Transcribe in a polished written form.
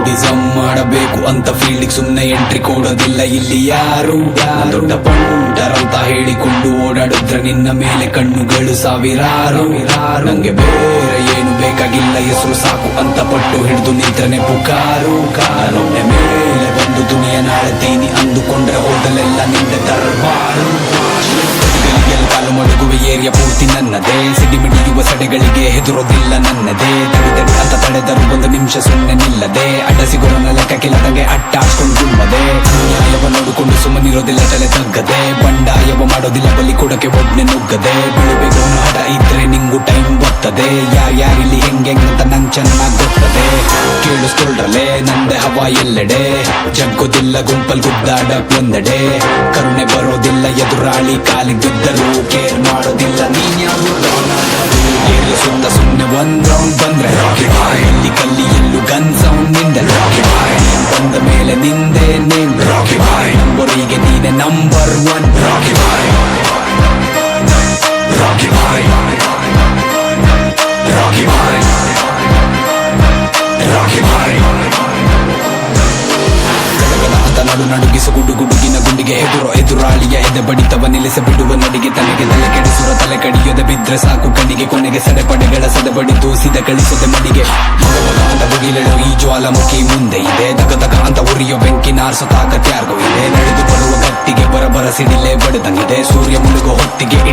ಡಿಸಮ್ ಮಾಡಬೇಕು ಅಂತ ಫೀಲ್ಡಿಗೆ ಸುಮ್ನೆ ಎಂಟ್ರಿ ಕೊಡೋದಿಲ್ಲ ಇಲ್ಲಿ ಯಾರು. ದೊಡ್ಡ ಪಂಟರಂತ ಹೇಳಿಕೊಂಡು ಓಡಾಡಿದ್ರೆ ನಿನ್ನ ಮೇಲೆ ಕಣ್ಣುಗಳು ಸಾವಿರಾರು. ನಂಗೆ ಬೇರೆ ಏನು ಬೇಕಾಗಿಲ್ಲ, ಹೆಸರು ಸಾಕು ಅಂತ ಪಟ್ಟು ಹಿಡಿದು ನಿಂತ್ರನೆ ಪುಕಾರು. ಕಾರೊಮ್ಮೆ ಮೇಲೆ ಬಂದು ದುನಿಯ ನಾಳ್ತೀನಿ ಅಂದುಕೊಂಡ್ರೆ ಹೋದಲೆಲ್ಲ ನಿಂದ ದರ್ಬಾರು. ಕಾಲು ಮಡಗುವ ಏರಿಯಾ ಪೂರ್ತಿ ನನ್ನದೇ, ಸಿಡಿಮಿಡಿಯುವ ಸಡೆಗಳಿಗೆ ಹೆದರೋದಿಲ್ಲ ನನ್ನದೇ. ತಡಿ ಅಂತ ತಡೆದರು ಒಂದು ನಿಮಿಷ ಸುಮ್ಮನೆ ನಿಲ್ಲದೆ, ಅಡ್ಡ ಸಿಗೋನ ಲೆಕ್ಕಕ್ಕಿಲ್ಲದಂಗೆ ಅಟ್ಟ ಹಾಕೊಂಡು ಗುಮ್ಮದೆ. ಅನ್ಯಾಯವ ನೋಡಿಕೊಂಡು ಸುಮ್ಮನಿರೋದಿಲ್ಲ ತಲೆ ತಗ್ಗದೆ, ಬಂಡಾಯವ ಮಾಡೋದಿಲ್ಲ ಬಲಿ ಕೊಡಕ್ಕೆ ಒಬ್ನೆ ನುಗ್ಗದೆ. ಬೆಳಿಬೇಕು ನಾಟ ಇದ್ರೆ ನಿಂಗು ಟೈಮ್ ಬರ್ತದೆ, ಯಾರ್ಯಾರಿಲ್ಲಿ ಹೆಂಗೆಂಗಂತ ನಂಗೆ ಚೆನ್ನಾಗ್ ಗೊತ್ತದೆ. ಕೇಳಿಸ್ಕೊಳ್ರಲೆ ನಂದೆ ಹವಾ ಎಲ್ಲೆಡೆ, ಜಗ್ಗೋದಿಲ್ಲ ಗುಂಪಲ್ ಗುದ್ದಾಡಕ್ ಒಂದೆಡೆ. ಕರುಣೆ ಬರೋದಿಲ್ಲ ಎದುರಾಳಿ ಕಾಲಿಗೆ ಬಿದ್ದರು, ಕೇರ್ ಮಾಡೋದಿಲ್ಲ ನೀನ್ ಯಾರು. ಏರಿಯ ಸುತ್ತ ಸುಮ್ನೆ ಒಂದ್ ರೌಂಡ್ ಬಂದ್ರೆ ರಾಕಿ ಬಾಯ್, ಇಲ್ಲಿ ಕಲ್ಲಿ ಎಲ್ಲೂ ಗನ್ ಸೌಂಡ್ ನಿಂದೆ ರಾಕಿ ಬಾಯ್. ಬಂದ ಮೇಲೆ ನಿಂದೆ ನೇಮ್ ರಾಕಿ ಬಾಯ್, ನಂಬರಿಗೆ ನೀನೆ ನಂಬರ್ ಒನ್ ರಾಕಿ ಬಾಯ್. ರಾಕಿ ಬಾಯ್ ರಾಕಿ ಬಾಯ್ ರಾಕಿ ಬಾಯ್. ಅಂತ ನಡು ನಡುಗಿಸು ಗುಡುಗಿನ ಗುಂಡಿಗೆ ಎದುರಾಳಿಯ ಎದೆ ಬಡಿತವ ನಿಲ್ಲಿಸ ಬಿಡುವ ನಡಿಗೆ. ತಲೆಗೆ ತಲೆ ಕೆಡಿಸುವ ತಲೆ ಕಡಿಯದೆ ಬಿದ್ರೆ ಸಾಕು ಕಣ್ಣಿಗೆ, ಕೊನೆಗೆ ಸಡೆಪಡೆಗಳ ಸದೆಬಡಿದು ಸಿದ ಕಳಿಸದೆ ಮಡಿಗೆ. ಅಂತ ಬುಗಿಲೆಳು ಈ ಜ್ವಾಲಾಮುಖಿ ಮುಂದೆ ಇದೆ, ದಗ ಅಂತ ಉರಿಯೋ ಬೆಂಕಿ ನಾರ್ಸೋ ತಾಕತ್ ಯಾರಿಗೂ ಇದೆ. ನಡೆದು ಬರುವ ಗಟ್ಟಿಗೆ ಬರಬರ ಸಿಡಿಲೆ ಬಡಿದಂಗಿದೆ, ಸೂರ್ಯ ಮುಳುಗೋ ಹೊತ್ತಿಗೆ ಇಡೀ